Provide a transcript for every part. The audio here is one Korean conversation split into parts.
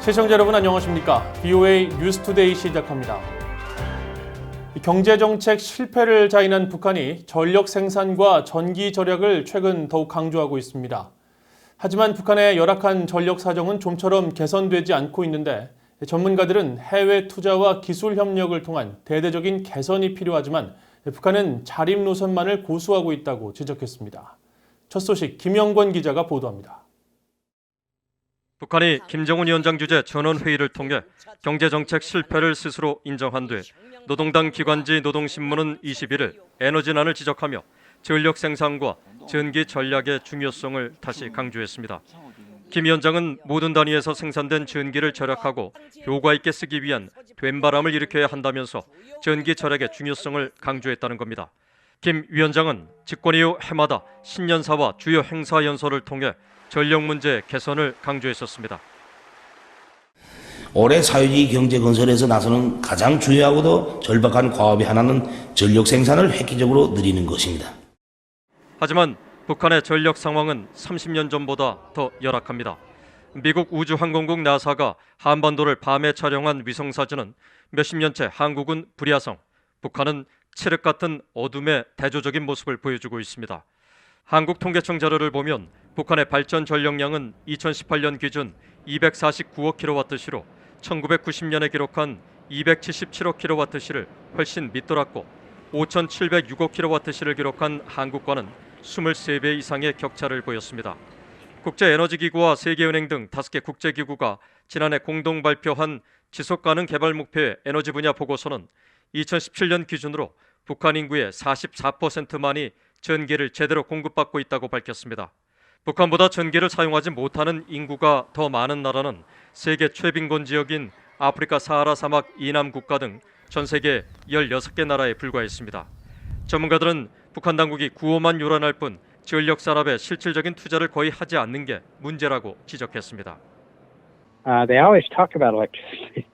시청자 여러분 안녕하십니까? BOA 뉴스투데이 시작합니다. 경제정책 실패를 자인한 북한이 전력 생산과 전기 절약을 최근 더욱 강조하고 있습니다. 하지만 북한의 열악한 전력 사정은 좀처럼 개선되지 않고 있는데 전문가들은 해외 투자와 기술 협력을 통한 대대적인 개선이 필요하지만 북한은 자립 노선만을 고수하고 있다고 지적했습니다. 첫 소식 김영권 기자가 보도합니다. 북한이 김정은 위원장 주재 전원회의를 통해 경제정책 실패를 스스로 인정한 뒤 노동당 기관지 노동신문은 21일 에너지난을 지적하며 전력 생산과 전기 전략의 중요성을 다시 강조했습니다. 김 위원장은 모든 단위에서 생산된 전기를 절약하고 효과 있게 쓰기 위한 된바람을 일으켜야 한다면서 전기 절약의 중요성을 강조했다는 겁니다. 김 위원장은 집권 이후 해마다 신년사와 주요 행사 연설을 통해 전력 문제 개선을 강조했었습니다. 올해 사회주의 경제 건설에서 나서는 가장 중요하고도 절박한 과업의 하나는 전력 생산을 획기적으로 늘리는 것입니다. 하지만 북한의 전력 상황은 30년 전보다 더 열악합니다. 미국 우주항공국 나사가 한반도를 밤에 촬영한 위성사진은 몇십 년째 한국은 불야성, 북한은 칠흑 같은 어둠의 대조적인 모습을 보여주고 있습니다. 한국통계청 자료를 보면 북한의 발전 전력량은 2018년 기준 249억 킬로와트시로 1990년에 기록한 277억 킬로와트시를 훨씬 밑돌았고 5,706억 킬로와트시를 기록한 한국과는 23배 이상의 격차를 보였습니다. 국제에너지기구와 세계은행 등 5개 국제기구가 지난해 공동 발표한 지속가능 개발 목표의 에너지 분야 보고서는 2017년 기준으로 북한 인구의 44%만이 전기를 제대로 공급받고 있다고 밝혔습니다. 북한보다 전기를 사용하지 못하는 인구가 더 많은 나라는 세계 최빈곤 지역인 아프리카 사하라 사막 이남 국가 등 전 세계 16개 나라에 불과했습니다. 전문가들은 북한 당국이 구호만 요란할 뿐 전력 산업에 실질적인 투자를 거의 하지 않는 게 문제라고 지적했습니다. They always talk about electricity,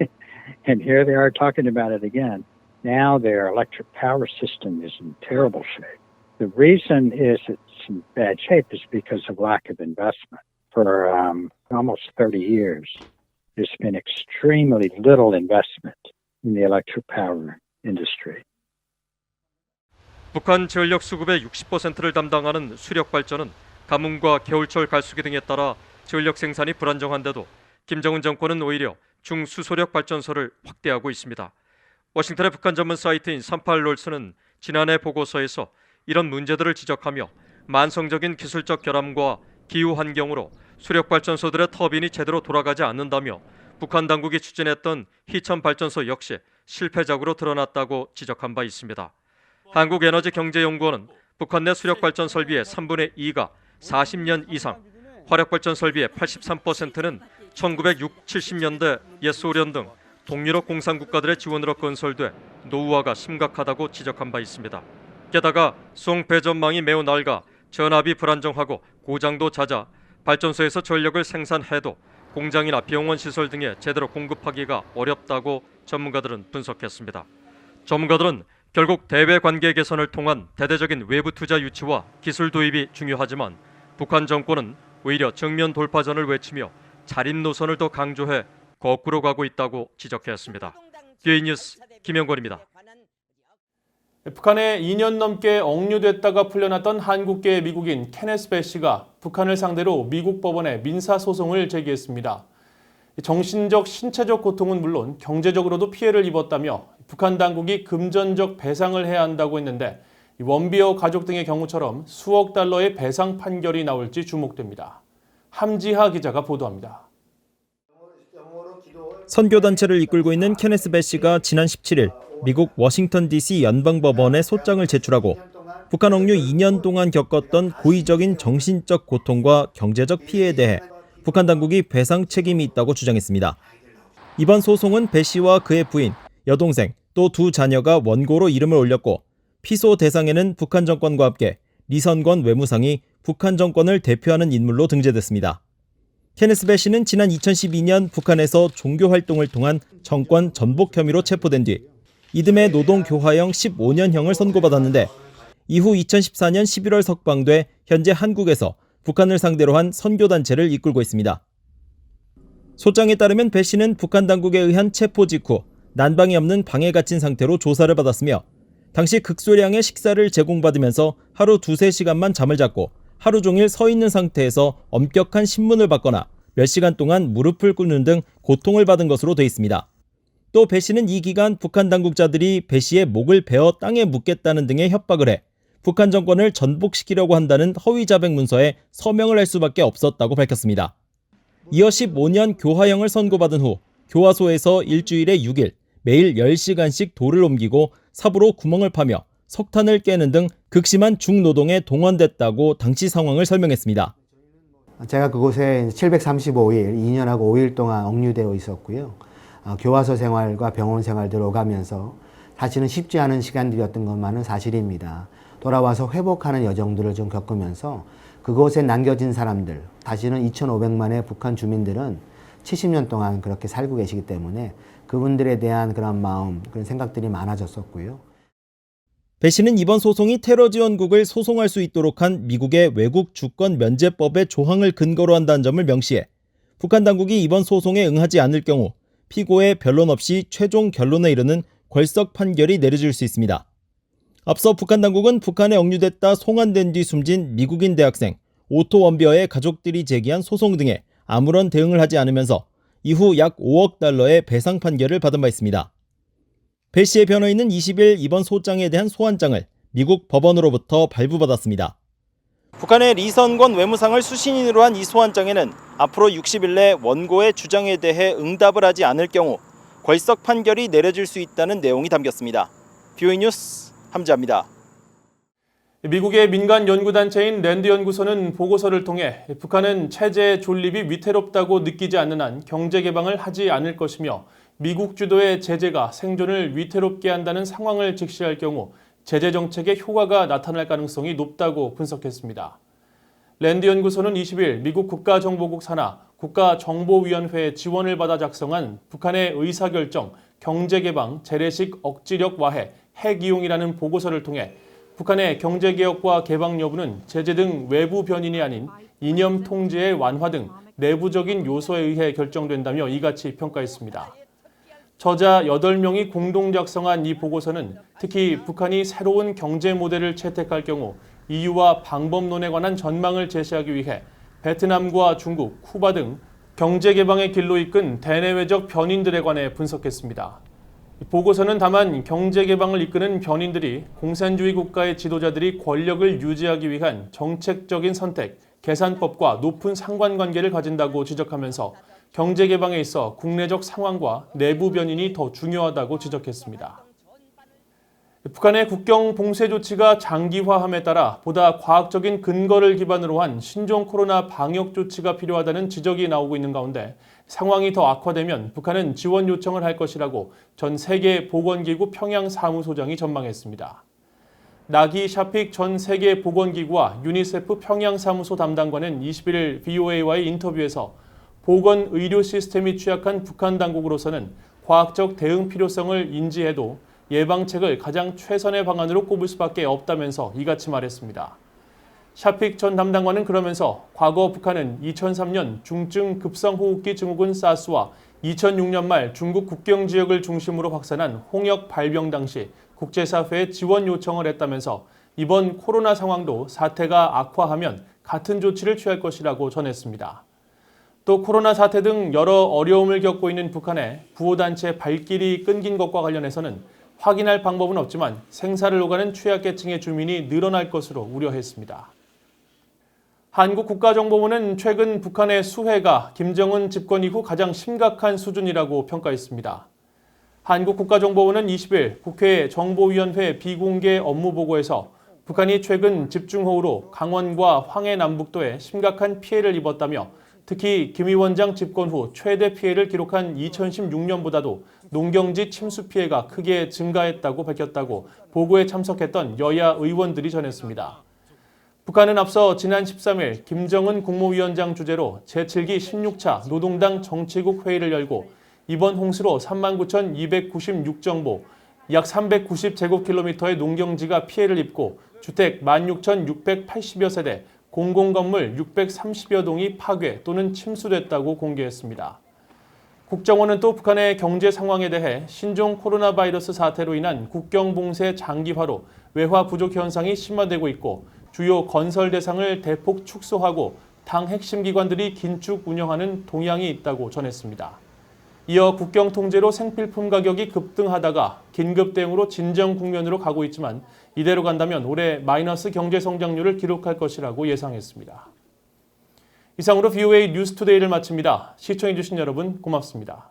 and here they are talking about it again. Now their electric power system is in terrible shape. The reason is it's in bad shape is because of lack of investment. For almost 30 years, there's been extremely little investment in the electric power industry. 북한 전력 수급의 60%를 담당하는 수력 발전은 가뭄과 겨울철 갈수기 등에 따라 전력 생산이 불안정한데도 김정은 정권은 오히려 중수소력 발전소를 확대하고 있습니다. 워싱턴의 북한 전문 사이트인 38롤스는 지난해 보고서에서 이런 문제들을 지적하며 만성적인 기술적 결함과 기후 환경으로 수력 발전소들의 터빈이 제대로 돌아가지 않는다며 북한 당국이 추진했던 희천 발전소 역시 실패작으로 드러났다고 지적한 바 있습니다. 한국에너지경제연구원은 북한 내 수력발전 설비의 3분의 2가 40년 이상, 화력발전 설비의 83%는 1960, 70년대 옛 소련 등 동유럽 공산국가들의 지원으로 건설돼 노후화가 심각하다고 지적한 바 있습니다. 게다가 송 배전망이 매우 낡아 전압이 불안정하고 고장도 잦아 발전소에서 전력을 생산해도 공장이나 병원 시설 등에 제대로 공급하기가 어렵다고 전문가들은 분석했습니다. 전문가들은 결국 대외 관계 개선을 통한 대대적인 외부 투자 유치와 기술 도입이 중요하지만 북한 정권은 오히려 정면 돌파전을 외치며 자립 노선을 더 강조해 거꾸로 가고 있다고 지적했습니다. BOA 뉴스 김영권입니다. 북한에 2년 넘게 억류됐다가 풀려났던 한국계 미국인 케네스 배시가 북한을 상대로 미국 법원에 민사소송을 제기했습니다. 정신적, 신체적 고통은 물론 경제적으로도 피해를 입었다며 북한 당국이 금전적 배상을 해야 한다고 했는데 원비어 가족 등의 경우처럼 수억 달러의 배상 판결이 나올지 주목됩니다. 함지하 기자가 보도합니다. 선교단체를 이끌고 있는 케네스 배시가 지난 17일 미국 워싱턴 DC 연방법원에 소장을 제출하고 북한 억류 2년 동안 겪었던 고의적인 정신적 고통과 경제적 피해에 대해 북한 당국이 배상 책임이 있다고 주장했습니다. 이번 소송은 배 씨와 그의 부인, 여동생, 또 두 자녀가 원고로 이름을 올렸고 피소 대상에는 북한 정권과 함께 리선권 외무상이 북한 정권을 대표하는 인물로 등재됐습니다. 케네스 배 씨는 지난 2012년 북한에서 종교 활동을 통한 정권 전복 혐의로 체포된 뒤 이듬해 노동교화형 15년형을 선고받았는데 이후 2014년 11월 석방돼 현재 한국에서 북한을 상대로 한 선교단체를 이끌고 있습니다. 소장에 따르면 배 씨는 북한 당국에 의한 체포 직후 난방이 없는 방에 갇힌 상태로 조사를 받았으며 당시 극소량의 식사를 제공받으면서 하루 2-3시간만 잠을 잤고 하루 종일 서 있는 상태에서 엄격한 신문을 받거나 몇 시간 동안 무릎을 꿇는 등 고통을 받은 것으로 돼 있습니다. 또 배 씨는 이 기간 북한 당국자들이 배 씨의 목을 베어 땅에 묻겠다는 등의 협박을 해 북한 정권을 전복시키려고 한다는 허위 자백 문서에 서명을 할 수밖에 없었다고 밝혔습니다. 이어 15년 교화형을 선고받은 후 교화소에서 일주일에 6일 매일 10시간씩 돌을 옮기고 삽으로 구멍을 파며 석탄을 깨는 등 극심한 중노동에 동원됐다고 당시 상황을 설명했습니다. 제가 그곳에 735일, 2년하고 5일 동안 억류되어 있었고요. 교화소 생활과 병원 생활들 오가면서 사실은 쉽지 않은 시간들이었던 것만은 사실입니다. 돌아와서 회복하는 여정들을 좀 겪으면서 그곳에 남겨진 사람들, 다시는 2,500만의 북한 주민들은 70년 동안 그렇게 살고 계시기 때문에 그분들에 대한 그런 마음, 그런 생각들이 많아졌었고요. 배 씨는 이번 소송이 테러 지원국을 소송할 수 있도록 한 미국의 외국 주권 면제법의 조항을 근거로 한다는 점을 명시해 북한 당국이 이번 소송에 응하지 않을 경우 피고의 변론 없이 최종 결론에 이르는 궐석 판결이 내려질 수 있습니다. 앞서 북한 당국은 북한에 억류됐다 송환된 뒤 숨진 미국인 대학생 오토 원비어의 가족들이 제기한 소송 등에 아무런 대응을 하지 않으면서 이후 약 5억 달러의 배상 판결을 받은 바 있습니다. 배 씨의 변호인은 20일 이번 소장에 대한 소환장을 미국 법원으로부터 발부받았습니다. 북한의 리선권 외무상을 수신인으로 한 이 소환장에는 앞으로 60일 내 원고의 주장에 대해 응답을 하지 않을 경우 궐석 판결이 내려질 수 있다는 내용이 담겼습니다. BOE 뉴스 함지아입니다. 미국의 민간 연구단체인 랜드 연구소는 보고서를 통해 북한은 체제 존립이 위태롭다고 느끼지 않는 한 경제 개방을 하지 않을 것이며 미국 주도의 제재가 생존을 위태롭게 한다는 상황을 직시할 경우 제재 정책의 효과가 나타날 가능성이 높다고 분석했습니다. 랜드 연구소는 20일 미국 국가정보국 산하 국가정보위원회의 지원을 받아 작성한 북한의 의사결정, 경제개방, 재래식 억지력 와해, 핵이용이라는 보고서를 통해 북한의 경제개혁과 개방 여부는 제재 등 외부 변인이 아닌 이념 통제의 완화 등 내부적인 요소에 의해 결정된다며 이같이 평가했습니다. 저자 8명이 공동 작성한 이 보고서는 특히 북한이 새로운 경제 모델을 채택할 경우 이유와 방법론에 관한 전망을 제시하기 위해 베트남과 중국, 쿠바 등 경제 개방의 길로 이끈 대내외적 변인들에 관해 분석했습니다. 보고서는 다만 경제 개방을 이끄는 변인들이 공산주의 국가의 지도자들이 권력을 유지하기 위한 정책적인 선택, 계산법과 높은 상관관계를 가진다고 지적하면서 경제 개방에 있어 국내적 상황과 내부 변인이 더 중요하다고 지적했습니다. 북한의 국경 봉쇄 조치가 장기화함에 따라 보다 과학적인 근거를 기반으로 한 신종 코로나 방역 조치가 필요하다는 지적이 나오고 있는 가운데 상황이 더 악화되면 북한은 지원 요청을 할 것이라고 전 세계보건기구 평양사무소장이 전망했습니다. 나기 샤픽 전 세계보건기구와 유니세프 평양사무소 담당관은 21일 VOA와의 인터뷰에서 보건 의료 시스템이 취약한 북한 당국으로서는 과학적 대응 필요성을 인지해도 예방책을 가장 최선의 방안으로 꼽을 수밖에 없다면서 이같이 말했습니다. 샤픽 전 담당관은 그러면서 과거 북한은 2003년 중증 급성호흡기 증후군 사스와 2006년 말 중국 국경 지역을 중심으로 확산한 홍역 발병 당시 국제사회에 지원 요청을 했다면서 이번 코로나 상황도 사태가 악화하면 같은 조치를 취할 것이라고 전했습니다. 또 코로나 사태 등 여러 어려움을 겪고 있는 북한의 구호단체 발길이 끊긴 것과 관련해서는 확인할 방법은 없지만 생사를 오가는 취약계층의 주민이 늘어날 것으로 우려했습니다. 한국 국가정보부는 최근 북한의 수해가 김정은 집권 이후 가장 심각한 수준이라고 평가했습니다. 한국 국가정보부는 20일 국회 정보위원회 비공개 업무보고에서 북한이 최근 집중호우로 강원과 황해 남북도에 심각한 피해를 입었다며 특히 김 위원장 집권 후 최대 피해를 기록한 2016년보다도 농경지 침수 피해가 크게 증가했다고 밝혔다고 보고에 참석했던 여야 의원들이 전했습니다. 북한은 앞서 지난 13일 김정은 국무위원장 주재로 제7기 16차 노동당 정치국 회의를 열고 이번 홍수로 39,296정보, 약 390제곱킬로미터의 농경지가 피해를 입고 주택 16,680여 세대, 공공건물 630여 동이 파괴 또는 침수됐다고 공개했습니다. 국정원은 또 북한의 경제 상황에 대해 신종 코로나 바이러스 사태로 인한 국경 봉쇄 장기화로 외화 부족 현상이 심화되고 있고 주요 건설 대상을 대폭 축소하고 당 핵심 기관들이 긴축 운영하는 동향이 있다고 전했습니다. 이어 국경 통제로 생필품 가격이 급등하다가 긴급 대응으로 진정 국면으로 가고 있지만 이대로 간다면 올해 마이너스 경제 성장률을 기록할 것이라고 예상했습니다. 이상으로 VOA 뉴스투데이를 마칩니다. 시청해주신 여러분 고맙습니다.